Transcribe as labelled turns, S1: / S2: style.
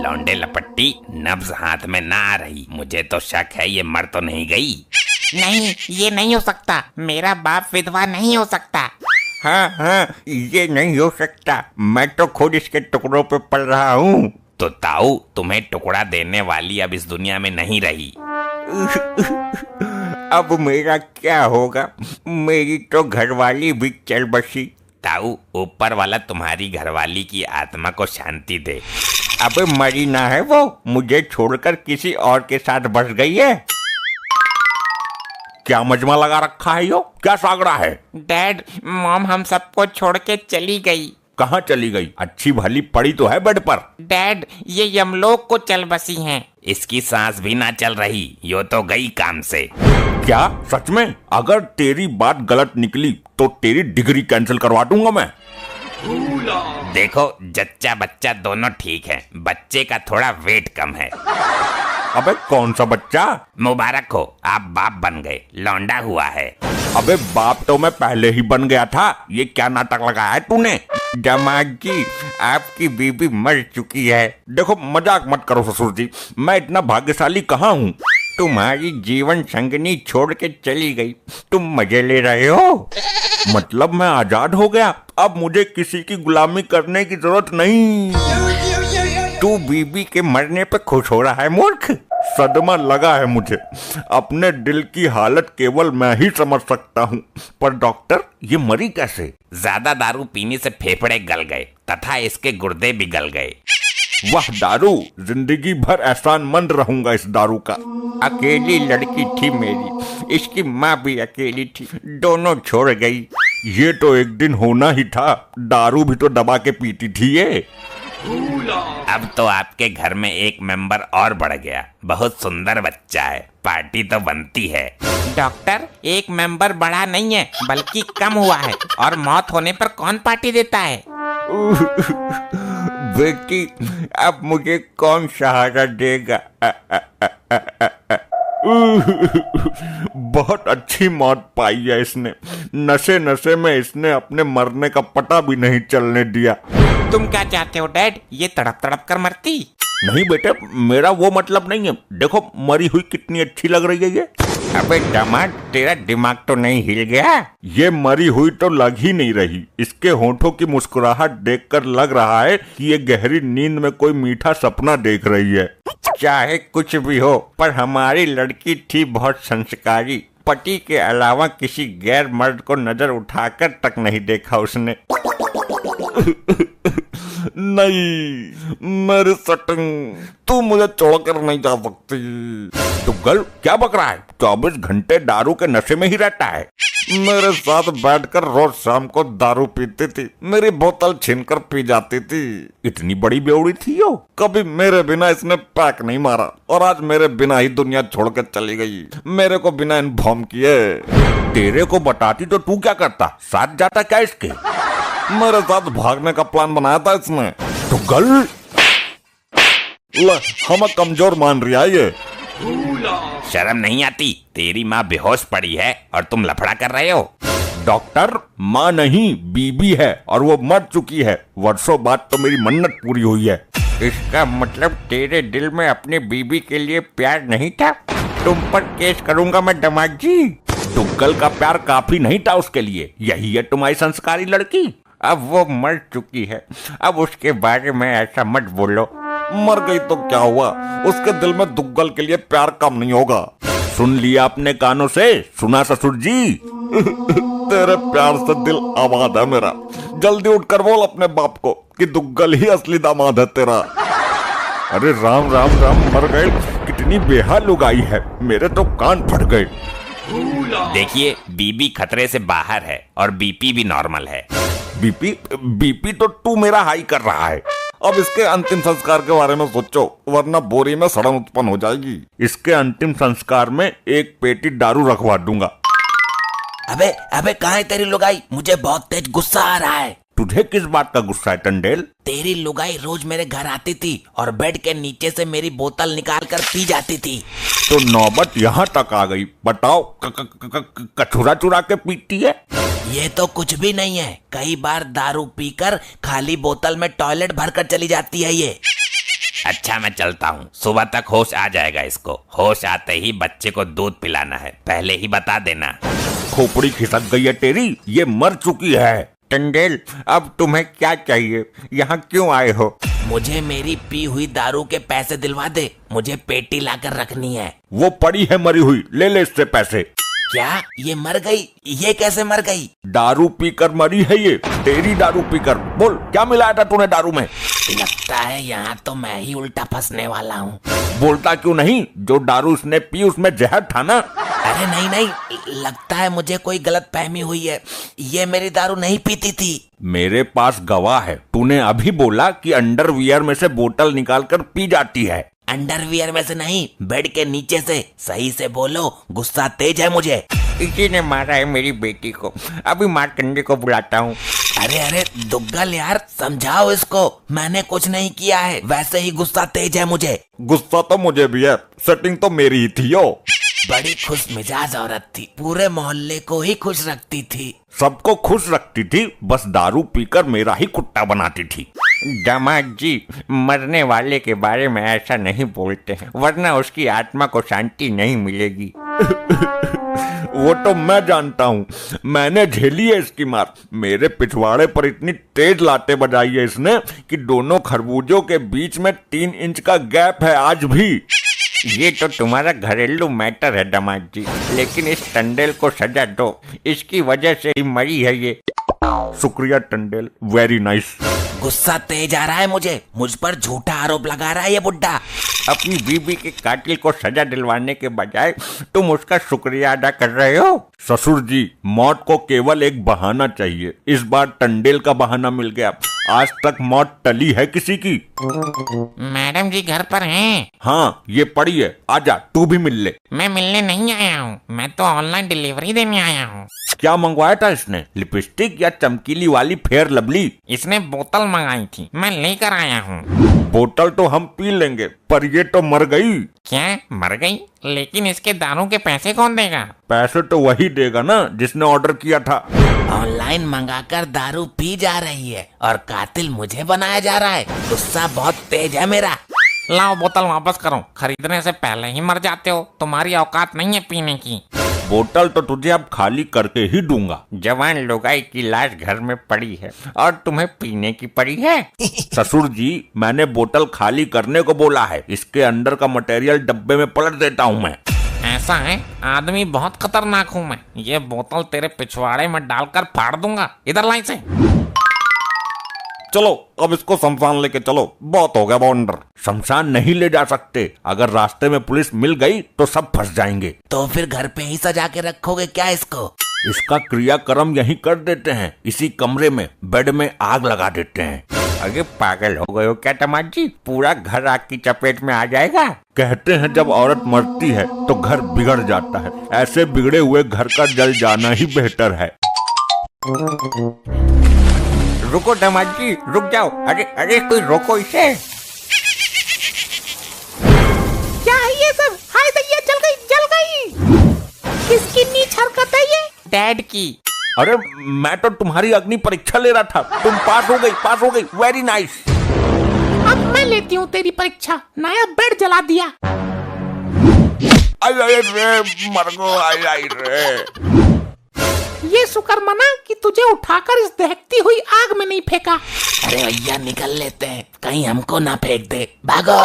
S1: लौंडे लपट्टी, नब्ज हाथ में ना आ रही, मुझे तो शक है ये मर तो नहीं गई।
S2: नहीं, ये नहीं हो सकता, मेरा बाप विधवा नहीं हो सकता।
S3: हाँ, ये नहीं हो सकता, मैं तो खुद इसके टुकड़ों पे पल रहा हूँ।
S1: तो ताऊ, तुम्हें टुकड़ा देने वाली अब इस दुनिया में नहीं रही।
S3: अब मेरा क्या होगा? मेरी तो घरवाली भी चल बसी।
S1: ताऊ, ऊपर वाला तुम्हारी घरवाली की आत्मा को शांति दे।
S3: अबे मरी ना है वो, मुझे छोड़कर किसी और के साथ बस गई है। क्या मजमा लगा रखा है यो? क्या सागड़ा है?
S2: डैड, मॉम हम सबको छोड़ के चली गई।
S3: कहाँ चली गई? अच्छी भली पड़ी तो है बेड पर।
S2: डैड, ये यमलोक को चल बसी हैं।
S1: इसकी सांस भी ना चल रही, यो तो गई काम से।
S3: क्या सच में? अगर तेरी बात गलत निकली तो तेरी डिग्री कैंसिल करवा दूंगा मैं।
S1: देखो, जच्चा बच्चा दोनों ठीक है, बच्चे का थोड़ा वेट कम है।
S3: अबे कौन सा बच्चा?
S1: मुबारक हो, आप बाप बन गए, लौंडा हुआ है।
S3: अबे बाप तो मैं पहले ही बन गया था, ये क्या नाटक लगाया है तूने? दामाद जी, आपकी बीबी मर चुकी है। देखो मजाक मत करो ससुर जी, मैं इतना भाग्यशाली कहाँ हूँ? तुम्हारी जीवन संगनी छोड़ के चली गई, तुम मजे ले रहे हो? मतलब मैं आजाद हो गया, अब मुझे किसी की गुलामी करने की जरूरत नहीं। तू बीबी के मरने पे खुश हो रहा है मूर्ख? सदमा लगा है मुझे, अपने दिल की हालत केवल मैं ही समझ सकता हूँ। पर डॉक्टर, ये मरी कैसे?
S1: ज्यादा दारू पीने से फेफड़े गल गए तथा इसके गुर्दे भी गल गए।
S3: वाह दारू, जिंदगी भर एहसानमंद रहूंगा इस दारू का। अकेली लड़की थी मेरी, इसकी माँ भी अकेली थी, दोनों छोड़ गई। ये तो एक दिन होना ही था, दारू भी तो दबा के पीती थी ये।
S1: अब तो आपके घर में एक मेंबर और बढ़ गया, बहुत सुंदर बच्चा है, पार्टी तो बनती है।
S2: डॉक्टर, एक मेंबर बढ़ा नहीं है बल्कि कम हुआ है, और मौत होने पर कौन पार्टी देता है?
S3: बेटी, अब मुझे कौन सहारा देगा? बहुत अच्छी मौत पाई है इसने, नशे नशे में इसने अपने मरने का पता भी नहीं चलने दिया।
S2: तुम क्या चाहते हो डैड, ये तड़प तड़प कर मरती?
S3: नहीं बेटे, मेरा वो मतलब नहीं है। देखो मरी हुई कितनी अच्छी लग रही है ये।
S2: अबे दामाद, तेरा दिमाग तो नहीं हिल गया?
S3: ये मरी हुई तो लग ही नहीं रही, इसके होठों की मुस्कुराहट देखकर लग रहा है कि ये गहरी नींद में कोई मीठा सपना देख रही है।
S2: चाहे कुछ भी हो, पर हमारी लड़की थी बहुत संस्कारी। पति के अलावा किसी गैर मर्द को नजर उठाकर तक नहीं देखा उसने।
S3: नहीं मेरे सटंग, तू मुझे छोड़कर नहीं जा सकती। दुग्गल क्या बक रहा है? 24 घंटे दारू के नशे में ही रहता है। मेरे साथ बैठकर रोज शाम को दारू पीती थी, मेरी बोतल छीनकर पी जाती थी। इतनी बड़ी बेवड़ी थी यो, कभी मेरे बिना इसने पैक नहीं मारा, और आज मेरे बिना ही दुनिया छोड़ कर चली गई, मेरे को बिना इन्फॉर्म किए। तेरे को बताती तो तू क्या करता? साथ जाता क्या इसके? मेरे साथ भागने का प्लान बनाया था इसने। तो गल हमें कमजोर मान रही है ये।
S1: शर्म नहीं आती? तेरी माँ बेहोश पड़ी है और तुम लफड़ा कर रहे हो।
S3: डॉक्टर, माँ नहीं बीबी है, और वो मर चुकी है। वर्षों बाद तो मेरी मन्नत पूरी हुई है।
S2: इसका मतलब तेरे दिल में अपनी बीबी के लिए प्यार नहीं था? तुम पर केस करूंगा मैं दामाद जी।
S3: दुग्गल का प्यार काफी नहीं था उसके लिए, यही है तुम्हारी संस्कारी लड़की।
S2: अब वो मर चुकी है, अब उसके बारे में ऐसा मत बोलो।
S3: मर गई तो क्या हुआ, उसके दिल में दुग्गल के लिए प्यार कम नहीं होगा। सुन लिया अपने कानों से? सुना ससुर जी? तेरे प्यार से दिल आबाद है मेरा। जल्दी उठकर बोल अपने बाप को कि दुग्गल ही असली दामाद है तेरा। अरे राम राम राम, मर गए। कितनी बेहाल लुगाई है, मेरे तो कान फट गए।
S1: देखिए, बीबी खतरे से बाहर है और बीपी भी नॉर्मल है।
S3: बीपी तो तू मेरा हाई कर रहा है। अब इसके अंतिम संस्कार के बारे में सोचो, वरना बोरी में सड़न उत्पन्न हो जाएगी। इसके अंतिम संस्कार में एक पेटी दारू रखवा दूंगा।
S1: अबे अबे, कहाँ है तेरी लुगाई? मुझे बहुत तेज गुस्सा आ रहा है।
S3: तुझे किस बात का गुस्सा है टंडेल?
S1: तेरी लुगाई रोज मेरे घर आती थी और बेड के नीचे से मेरी बोतल निकाल कर पी जाती थी।
S3: तो नौबत यहाँ तक आ गई। बताओ, कचुरा चुरा के पीती है?
S1: ये तो कुछ भी नहीं है, कई बार दारू पीकर खाली बोतल में टॉयलेट भरकर चली जाती है ये। अच्छा मैं चलता हूँ, सुबह तक होश आ जाएगा इसको। होश आते ही बच्चे को दूध पिलाना है, पहले ही बता देना।
S3: खोपड़ी खिसक गई है तेरी, ये मर चुकी है।
S2: टंडेल, अब तुम्हें क्या चाहिए? यहाँ क्यों आए हो?
S1: मुझे मेरी पी हुई दारू के पैसे दिलवा दे, मुझे पेटी लाकर रखनी है।
S3: वो पड़ी है मरी हुई, ले ले इससे पैसे।
S1: क्या ये मर गई? ये कैसे मर गई?
S3: दारू पीकर मरी है ये, तेरी दारू पीकर। बोल क्या मिलाया था तूने दारू में?
S1: लगता है यहाँ तो मैं ही उल्टा फंसने वाला हूँ।
S3: बोलता क्यों नहीं? जो दारू उसने पी उसमें जहर था ना।
S1: अरे नहीं नहीं, लगता है मुझे कोई गलत फहमी हुई है, ये मेरी दारू नहीं पीती थी।
S3: मेरे पास गवाह है, तूने अभी बोला कि अंडरवियर में से बोतल निकालकर पी जाती है।
S1: अंडरवियर में से नहीं, बेड के नीचे से। सही से बोलो, गुस्सा तेज है मुझे।
S2: इसी ने मारा है मेरी बेटी को, अभी मार्कंडे को बुलाता हूँ।
S1: अरे अरे दुग्गल यार, समझाओ इसको, मैंने कुछ नहीं किया है, वैसे ही गुस्सा तेज है मुझे।
S3: गुस्सा तो मुझे भी है, सेटिंग तो मेरी ही थी। यो
S1: बड़ी खुश मिजाज औरत थी, पूरे मोहल्ले को ही खुश रखती थी।
S3: सबको खुश रखती थी, बस दारू पीकर मेरा ही कुत्ता बनाती थी।
S2: दामाद जी, मरने वाले के बारे में ऐसा नहीं बोलते हैं, वरना उसकी आत्मा को शांति नहीं मिलेगी।
S3: वो तो मैं जानता हूँ, मैंने झेली है इसकी मार। मेरे पिछवाड़े पर इतनी तेज लाते बजाई है इसने कि दोनों खरबूजों के बीच में 3 इंच का गैप है आज भी।
S2: ये तो तुम्हारा घरेलू मैटर है दामाद जी, लेकिन इस टंडेल को सजा दो, इसकी वजह से ही मरी है ये।
S3: शुक्रिया टंडेल, वेरी नाइस।
S1: गुस्सा तेज आ रहा है मुझे, मुझ पर झूठा आरोप लगा रहा है ये बुड्ढा।
S2: अपनी बीबी के कातिल को सजा दिलवाने के बजाय तुम उसका शुक्रिया अदा कर रहे हो।
S3: ससुर जी, मौत को केवल एक बहाना चाहिए, इस बार टंडेल का बहाना मिल गया। आज तक मौत टली है किसी की?
S4: मैडम जी घर पर हैं?
S3: हाँ, ये पड़ी है, आजा तू भी मिल ले।
S4: मैं मिलने नहीं आया हूँ, मैं तो ऑनलाइन डिलीवरी देने आया हूँ।
S3: क्या मंगवाया था इसने, लिपस्टिक या चमकीली वाली फेयर लवली?
S4: इसने बोतल मंगाई थी, मैं लेकर आया हूँ।
S3: बोतल तो हम पी लेंगे, पर ये तो मर गई।
S4: क्या मर गई? लेकिन इसके दारू के पैसे कौन देगा?
S3: पैसे तो वही देगा ना जिसने ऑर्डर किया था।
S1: ऑनलाइन मंगाकर दारू पी जा रही है और कातिल मुझे बनाया जा रहा है। गुस्सा बहुत तेज है मेरा।
S4: लाओ बोतल वापस करो, खरीदने से पहले ही मर जाते हो, तुम्हारी औकात नहीं है पीने की।
S3: बोतल तो तुझे अब खाली करके ही दूंगा।
S2: जवान लोगाई की लाश घर में पड़ी है और तुम्हें पीने की पड़ी है।
S3: ससुर जी, मैंने बोतल खाली करने को बोला है, इसके अंदर का मटेरियल डब्बे में पलट देता हूँ मैं।
S4: ऐसा है? आदमी बहुत खतरनाक हूँ मैं, ये बोतल तेरे पिछवाड़े में डालकर फाड़ दूंगा। इधर लाई से।
S3: चलो अब इसको शमशान लेके चलो, बहुत हो गया बाउंडर। शमशान नहीं ले जा सकते, अगर रास्ते में पुलिस मिल गई तो सब फंस जाएंगे।
S1: तो फिर घर पे ही सजा के रखोगे क्या इसको?
S3: इसका क्रियाक्रम यही कर देते हैं, इसी कमरे में बेड में आग लगा देते हैं।
S2: अरे पागल हो गए हो क्या दामाद जी, पूरा घर आग की चपेट में आ जाएगा।
S3: कहते हैं जब औरत मरती है तो घर बिगड़ जाता है, ऐसे बिगड़े हुए घर का जल जाना ही बेहतर है।
S2: रुको दामाद जी, रुक जाओ। अरे अरे कोई रोको इसे।
S5: क्या है ये सब? हाय दैया, जल गई जल गई। किसकी नीच हरकत है ये?
S4: डैड की।
S3: अरे मैं तो तुम्हारी अग्नि परीक्षा ले रहा था, तुम पास हो गई, वेरी नाइस।
S5: अब मैं लेती हूँ तेरी परीक्षा, नया बेड जला दिया।
S3: आई रे मरगो, आई रे।
S5: ये शुक्र मना कि तुझे उठाकर इस दहकती हुई आग में नहीं फेंका।
S1: अरे भैया निकल लेते हैं, कहीं हमको ना फेंक दे। भागो।